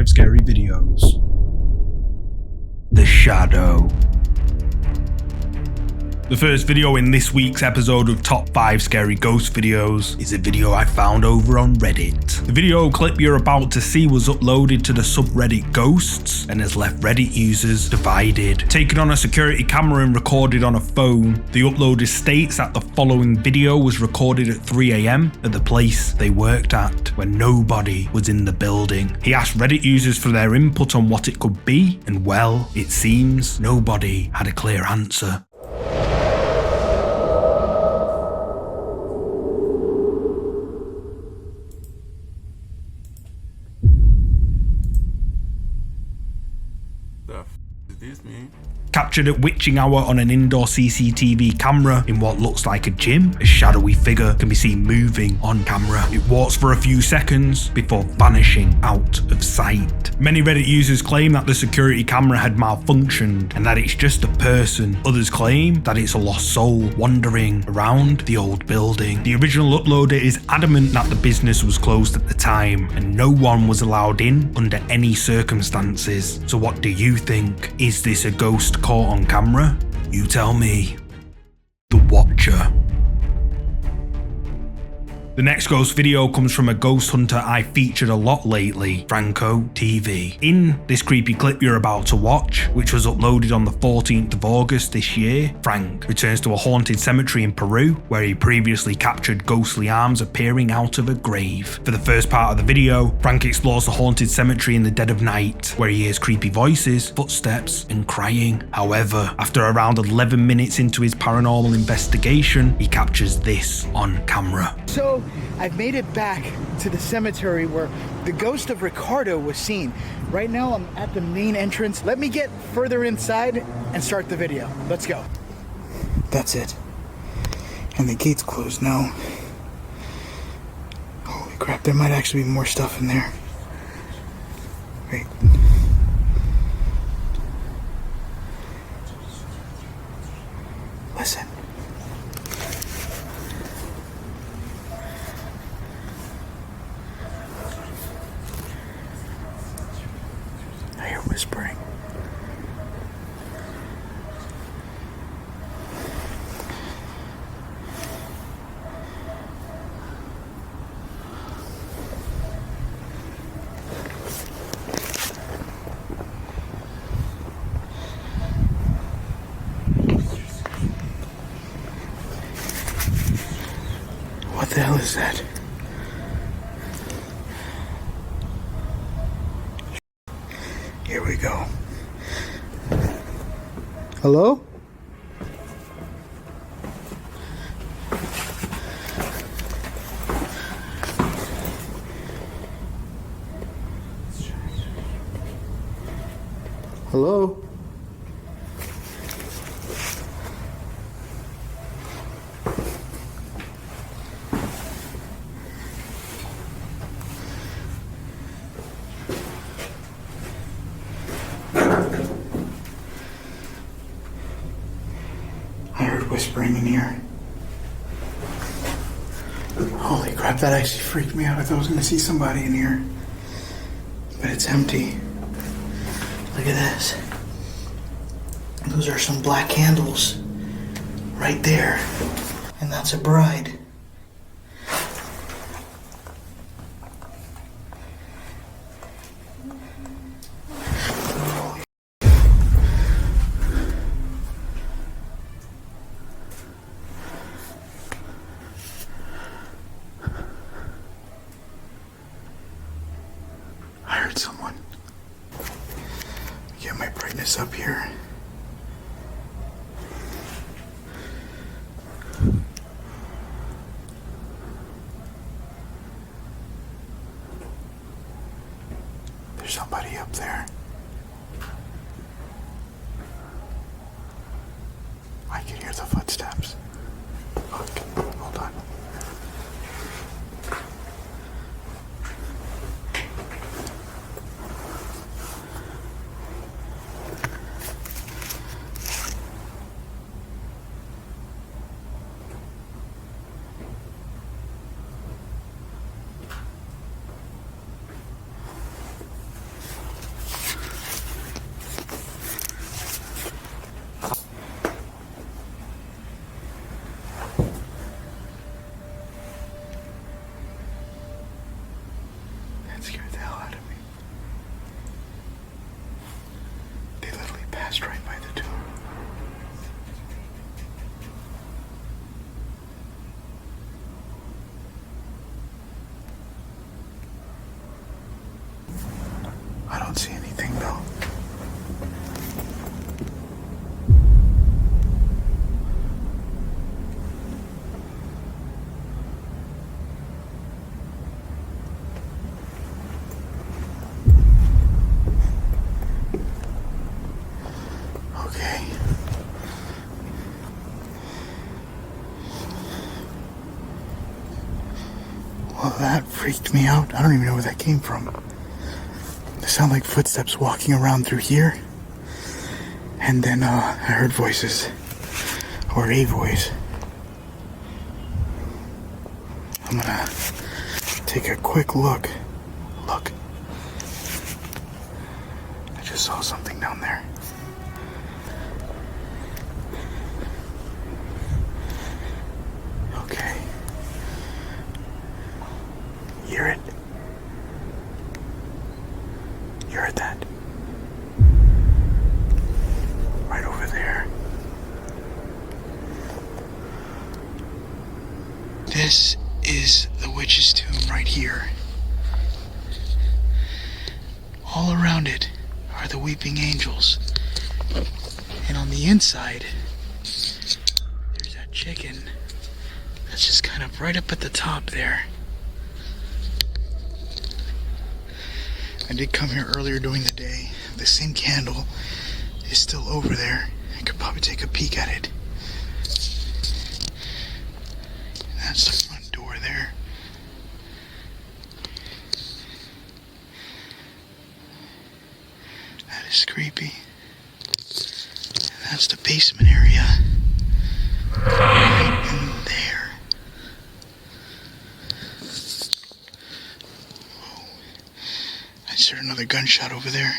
5 scary videos. The Shadow. The first video in this week's episode of Top 5 Scary Ghost Videos is a video I found over on Reddit. The video clip you're about to see was uploaded to the subreddit Ghosts and has left Reddit users divided. Taken on a security camera and recorded on a phone, the uploader states that the following video was recorded at 3 AM at the place they worked at, when nobody was in the building. He asked Reddit users for their input on what it could be, and well, it seems nobody had a clear answer. Captured at witching hour on an indoor CCTV camera in what looks like a gym, a shadowy figure can be seen moving on camera. It walks for a few seconds before vanishing out of sight. Many Reddit users claim that the security camera had malfunctioned and that it's just a person. Others claim that it's a lost soul wandering around the old building. The original uploader is adamant that the business was closed at the time and no one was allowed in under any circumstances. So what do you think? Is this a ghost caught on camera? You tell me. The Watcher. The next ghost video comes from a ghost hunter I featured a lot lately, Franco TV. In this creepy clip you're about to watch, which was uploaded on the 14th of August this year, Frank returns to a haunted cemetery in Peru, where he previously captured ghostly arms appearing out of a grave. For the first part of the video, Frank explores the haunted cemetery in the dead of night, where he hears creepy voices, footsteps, and crying. However, after around 11 minutes into his paranormal investigation, he captures this on camera. So, I've made it back to the cemetery where the ghost of Ricardo was seen. Right now I'm at the main entrance. Let me get further inside and start the video. Let's go. That's it. And the gate's closed now. Holy crap, there might actually be more stuff in there. Wait. Listen. I hear whispering. What the hell is that? Here we go. Hello? Hello? I heard whispering in here. Holy crap, that actually freaked me out. I thought I was gonna see somebody in here. But it's empty. Look at this. Those are some black candles. Right there. And that's a bride. I heard someone. Get my brightness up here. There's somebody up there. I can hear the footsteps. Look, hold on. Well, that freaked me out. I don't even know where that came from. It sounded like footsteps walking around through here. And then I heard voices. Or a voice. I'm gonna take a quick look. Look. I just saw something down there. Okay. You hear it? You heard that? Right over there. This is the witch's tomb right here. All around it are the weeping angels. And on the inside, there's that chicken that's just kind of right up at the top there. I did come here earlier during the day. The same candle is still over there. I could probably take a peek at it. That's the front door there. That is creepy. And that's the basement area. Right in there. Whoa. I just heard another gunshot over there.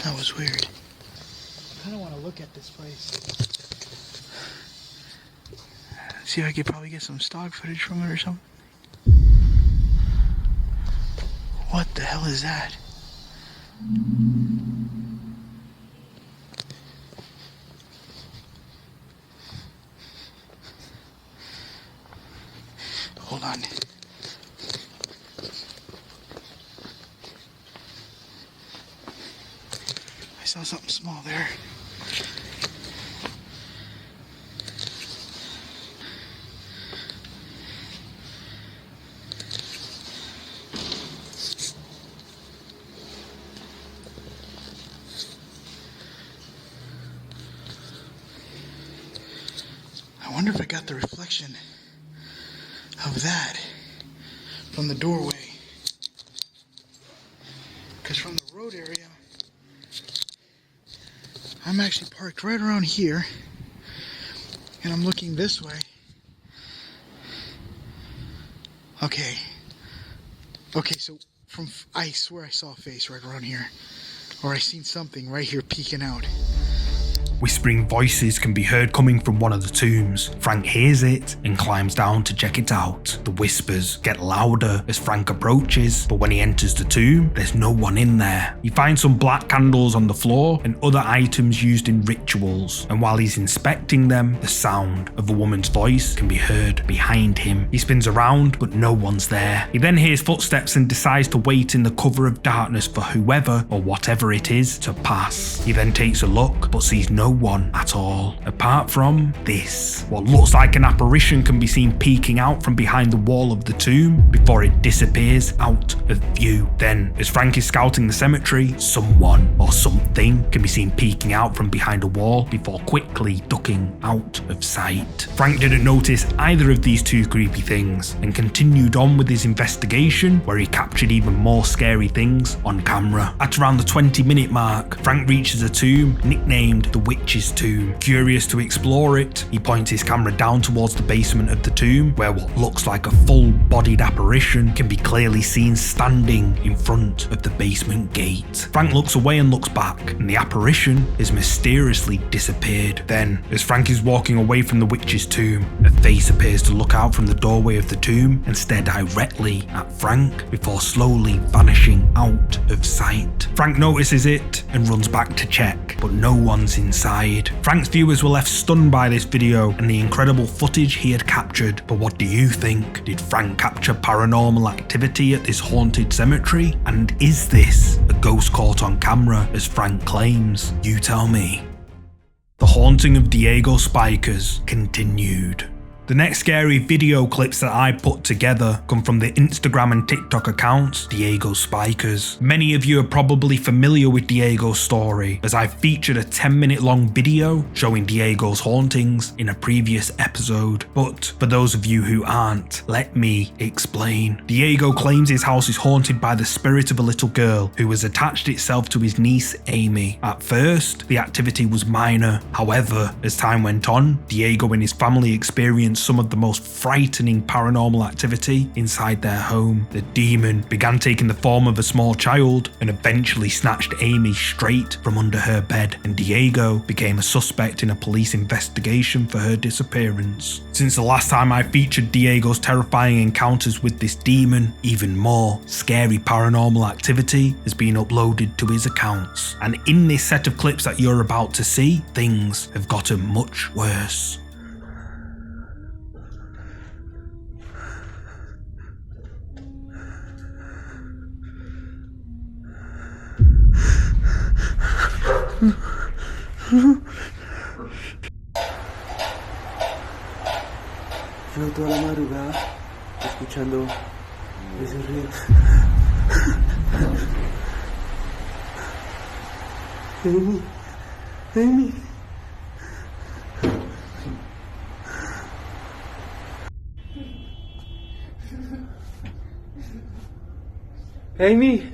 That was weird. I kind of want to look at this place. See if I could probably get some stock footage from it or something. What the hell is that? Hold on. I saw something small there. I wonder if I got the reflection of that from the doorway. Because from the road area, I'm actually parked right around here, and I'm looking this way. Okay, so I swear I saw a face right around here, or I seen something right here peeking out. Whispering voices can be heard coming from one of the tombs. Frank hears it and climbs down to check it out. The whispers get louder as Frank approaches, but when he enters the tomb, there's no one in there. He finds some black candles on the floor and other items used in rituals, and while he's inspecting them, the sound of a woman's voice can be heard behind him. He spins around, but no one's there. He then hears footsteps and decides to wait in the cover of darkness for whoever or whatever it is to pass. He then takes a look, but sees no one at all, apart from this. What looks like an apparition can be seen peeking out from behind the wall of the tomb before it disappears out of view. Then, as Frank is scouting the cemetery, someone or something can be seen peeking out from behind a wall before quickly ducking out of sight. Frank didn't notice either of these two creepy things and continued on with his investigation, where he captured even more scary things on camera. At around the 20-minute mark, Frank reaches a tomb nicknamed the Witch's Tomb. Curious to explore it, he points his camera down towards the basement of the tomb, where what looks like a full-bodied apparition can be clearly seen standing in front of the basement gate. Frank looks away and looks back, and the apparition has mysteriously disappeared. Then, as Frank is walking away from the Witch's Tomb, a face appears to look out from the doorway of the tomb and stare directly at Frank before slowly vanishing out of sight. Frank notices it and runs back to check, but no one's inside. Frank's viewers were left stunned by this video and the incredible footage he had captured. But what do you think? Did Frank capture paranormal activity at this haunted cemetery? And is this a ghost caught on camera as Frank claims? You tell me. The haunting of Diego Spikers continued. The next scary video clips that I put together come from the Instagram and TikTok accounts Diego Spikers. Many of you are probably familiar with Diego's story, as I featured a 10-minute long video showing Diego's hauntings in a previous episode. But for those of you who aren't, let me explain. Diego claims his house is haunted by the spirit of a little girl who has attached itself to his niece Amy. At first, the activity was minor. However, as time went on, Diego and his family experienced some of the most frightening paranormal activity inside their home. The demon began taking the form of a small child and eventually snatched Amy straight from under her bed, and Diego became a suspect in a police investigation for her disappearance. Since the last time I featured Diego's terrifying encounters with this demon, even more scary paranormal activity has been uploaded to his accounts. And in this set of clips that you're about to see, things have gotten much worse. Yo toda la madrugada escuchando ese ruido. Amy, Amy. Amy.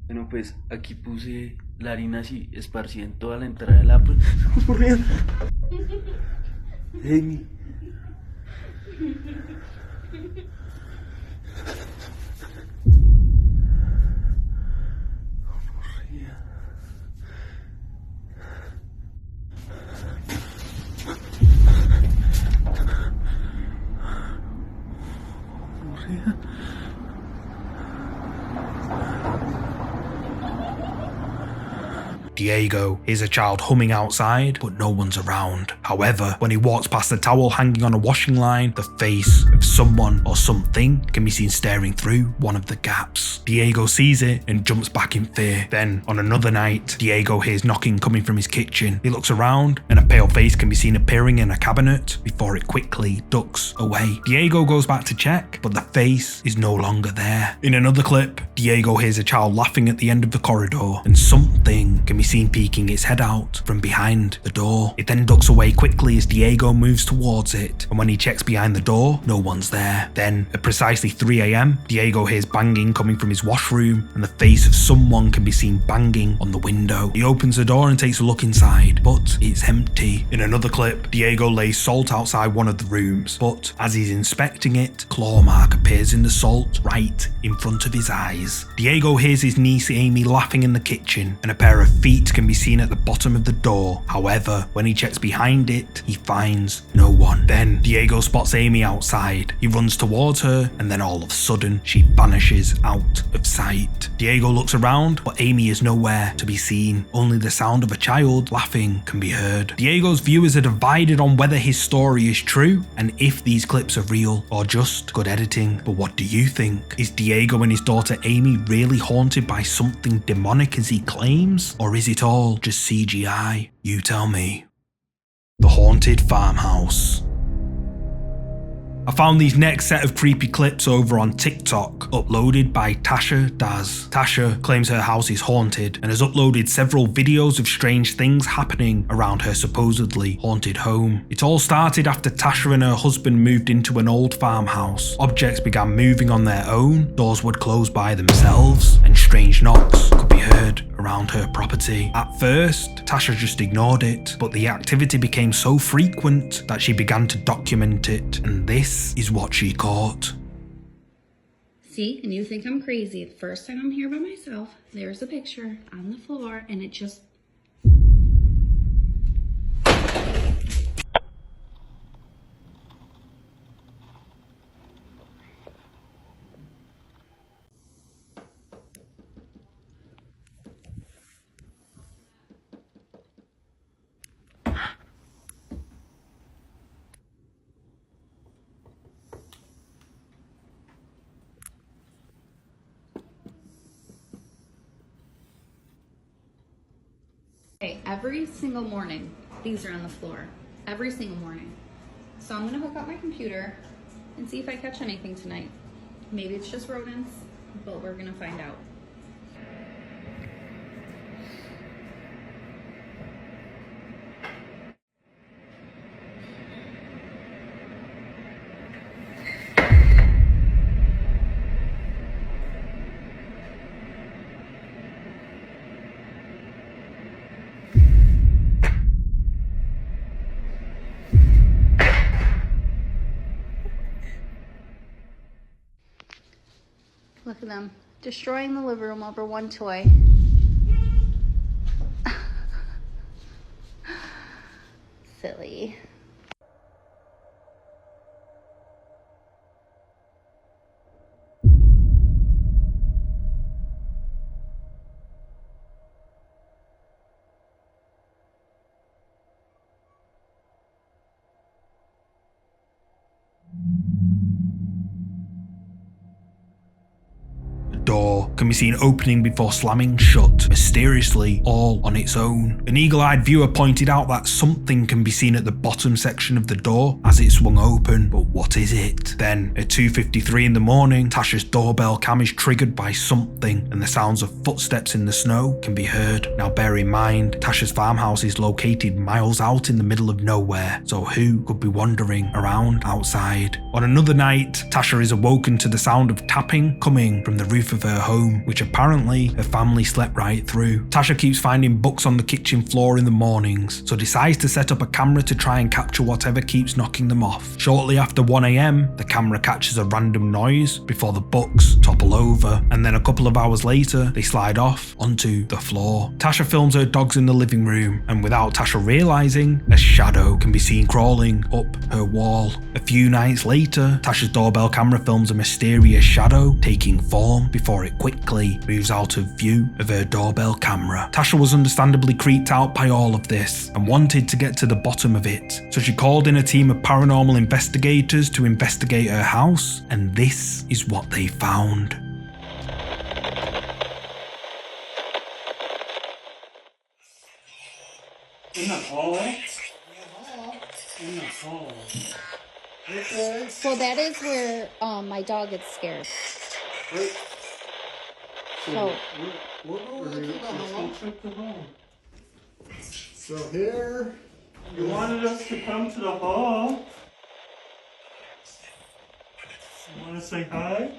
Bueno, pues aquí puse la harina así esparcida en toda la entrada del Apple. Amy. Diego hears a child humming outside, but no one's around. However, when he walks past the towel hanging on a washing line, the face of someone or something can be seen staring through one of the gaps. Diego sees it and jumps back in fear. Then, on another night, Diego hears knocking coming from his kitchen. He looks around and a pale face can be seen appearing in a cabinet before it quickly ducks away. Diego goes back to check, but the face is no longer there. In another clip, Diego hears a child laughing at the end of the corridor, and something can be seen peeking its head out from behind the door. It then ducks away quickly as Diego moves towards it, and when he checks behind the door, no one's there. Then, at precisely 3 AM, Diego hears banging coming from his washroom, and the face of someone can be seen banging on the window. He opens the door and takes a look inside, but it's empty. In another clip, Diego lays salt outside one of the rooms, but as he's inspecting it, claw mark appears in the salt right in front of his eyes. Diego hears his niece Amy laughing in the kitchen, and a pair of feet can be seen at the bottom of the door. However, when he checks behind it, he finds no one. Then Diego spots Amy outside. He runs towards her, and then all of a sudden, she vanishes out of sight. Diego looks around, but Amy is nowhere to be seen. Only the sound of a child laughing can be heard. Diego's viewers are divided on whether his story is true and if these clips are real or just good editing. But what do you think? Is Diego and his daughter Amy really haunted by something demonic as he claims? Or is it all just CGI? You tell me. The Haunted Farmhouse. I found these next set of creepy clips over on TikTok, uploaded by Tasha Daz. Tasha claims her house is haunted and has uploaded several videos of strange things happening around her supposedly haunted home. It all started after Tasha and her husband moved into an old farmhouse. Objects began moving on their own, doors would close by themselves, and strange knocks could be heard around her property. At first, Tasha just ignored it, but the activity became so frequent that she began to document it, and this is what she caught. See, and you think I'm crazy. The first time I'm here by myself, there's a picture on the floor, and it just... Okay, every single morning, these are on the floor. Every single morning. So I'm gonna hook up my computer and see if I catch anything tonight. Maybe it's just rodents, but we're gonna find out. Look at them, destroying the living room over one toy. Silly. Door can be seen opening before slamming shut, mysteriously, all on its own. An eagle-eyed viewer pointed out that something can be seen at the bottom section of the door as it swung open, but what is it? Then, at 2:53 in the morning, Tasha's doorbell cam is triggered by something, and the sounds of footsteps in the snow can be heard. Now bear in mind, Tasha's farmhouse is located miles out in the middle of nowhere, so who could be wandering around outside? On another night, Tasha is awoken to the sound of tapping coming from the roof of her home, which apparently her family slept right through. Tasha keeps finding books on the kitchen floor in the mornings, so decides to set up a camera to try and capture whatever keeps knocking them off. Shortly after 1 AM, the camera catches a random noise before the books topple over, and then a couple of hours later, they slide off onto the floor. Tasha films her dogs in the living room, and without Tasha realizing, a shadow can be seen crawling up her wall. A few nights later, Tasha's doorbell camera films a mysterious shadow taking form before it quickly moves out of view of her doorbell camera. Tasha was understandably creeped out by all of this and wanted to get to the bottom of it, so she called in a team of paranormal investigators to investigate her house, and this is what they found. In the hall? In the hall. Okay. So that is where my dog gets scared. Wait. So We're going to the hall. So here, you wanted us to come to the hall. You want to say hi?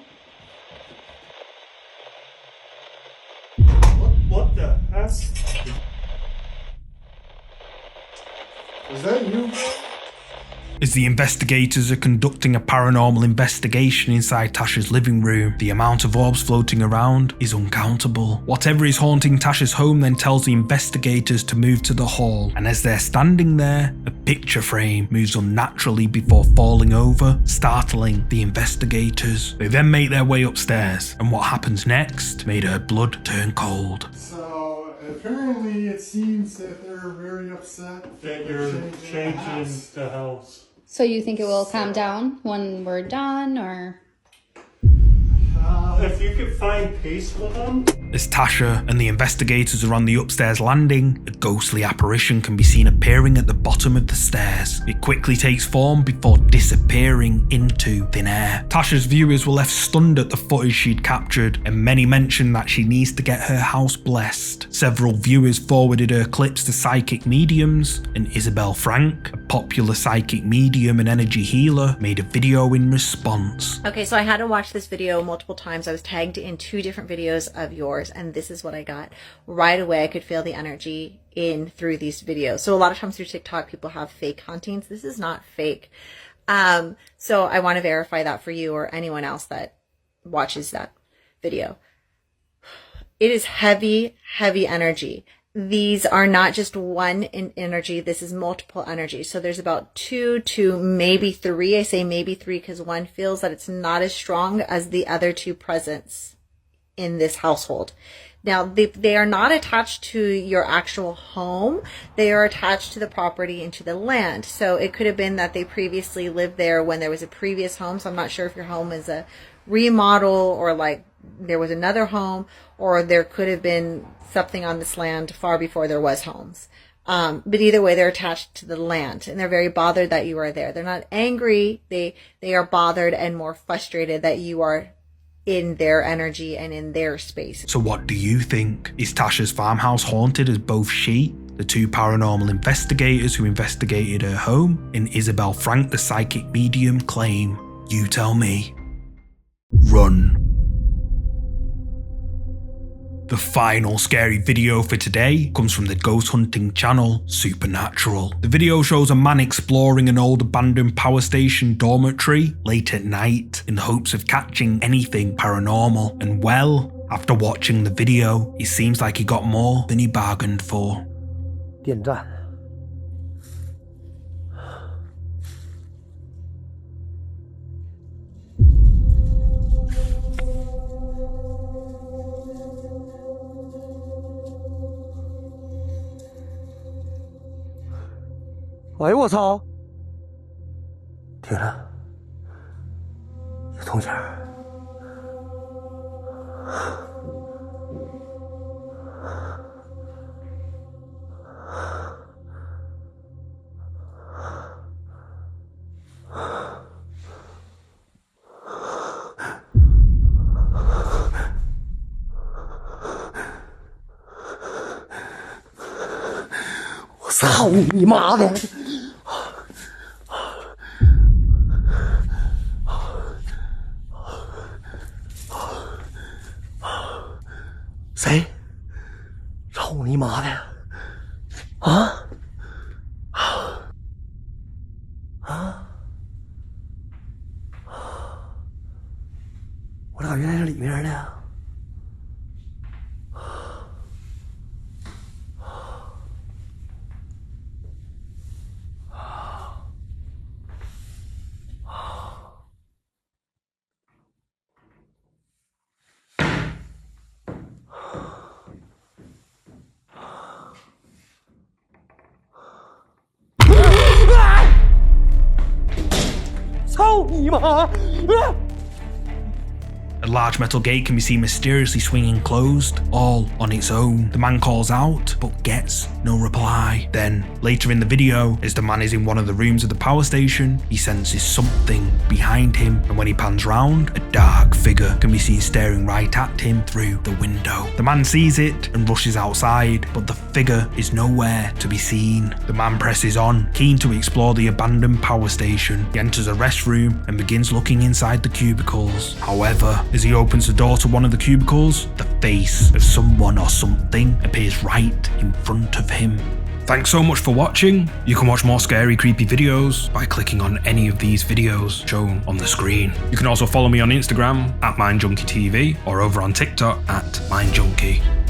What the heck? Is that you? As the investigators are conducting a paranormal investigation inside Tasha's living room, the amount of orbs floating around is uncountable. Whatever is haunting Tasha's home then tells the investigators to move to the hall, and as they're standing there, a picture frame moves unnaturally before falling over, startling the investigators. They then make their way upstairs, and what happens next made her blood turn cold. So apparently it seems that they're very upset that you're changing the house. So you think it will calm down when we're done, or? If you could find peace with them. As Tasha and the investigators are on the upstairs landing, a ghostly apparition can be seen appearing at the bottom of the stairs. It quickly takes form before disappearing into thin air. Tasha's viewers were left stunned at the footage she'd captured, and many mentioned that she needs to get her house blessed. Several viewers forwarded her clips to psychic mediums, and Isabel Frank, a popular psychic medium and energy healer, made a video in response. Okay, so I had to watch this video multiple times. I was tagged in 2 different videos of yours. hours, and this is what I got. Right away, I could feel the energy in through these videos. So a lot of times through TikTok, people have fake hauntings. This is not fake. So I want to verify that for you or anyone else that watches that video. It is heavy, heavy energy. These are not just one in energy. This is multiple energy. So there's about 2 to maybe 3. I say maybe 3 because one feels that it's not as strong as the other 2 presents in this household. Now, they are not attached to your actual home. They are attached to the property and to the land. So it could have been that they previously lived there when there was a previous home. So I'm not sure if your home is a remodel or like there was another home, or there could have been something on this land far before there was homes. But either way, they're attached to the land, and they're very bothered that you are there. They're not angry. They are bothered and more frustrated that you are in their energy and in their space. So what do you think? Is Tasha's farmhouse haunted as both she, the 2 paranormal investigators who investigated her home, and Isabel Frank, the psychic medium, claim? You tell me. Run. The final scary video for today comes from the ghost hunting channel Supernatural. The video shows a man exploring an old abandoned power station dormitory late at night in the hopes of catching anything paranormal, and well, after watching the video, it seems like he got more than he bargained for. 电站。哎呦我操！停了，有动静儿。我操你妈的！ 谁？操你妈的！啊！啊！我咋原来是里面呢？操你妈！ A large metal gate can be seen mysteriously swinging closed, all on its own. The man calls out, but gets no reply. Then, later in the video, as the man is in one of the rooms of the power station, he senses something behind him, and when he pans round, a dark figure can be seen staring right at him through the window. The man sees it and rushes outside, but the figure is nowhere to be seen. The man presses on, keen to explore the abandoned power station. He enters a restroom and begins looking inside the cubicles. However, as he opens the door to one of the cubicles, the face of someone or something appears right in front of him. Thanks so much for watching. You can watch more scary, creepy videos by clicking on any of these videos shown on the screen. You can also follow me on Instagram at MindJunkieTV or over on TikTok at MindJunkie.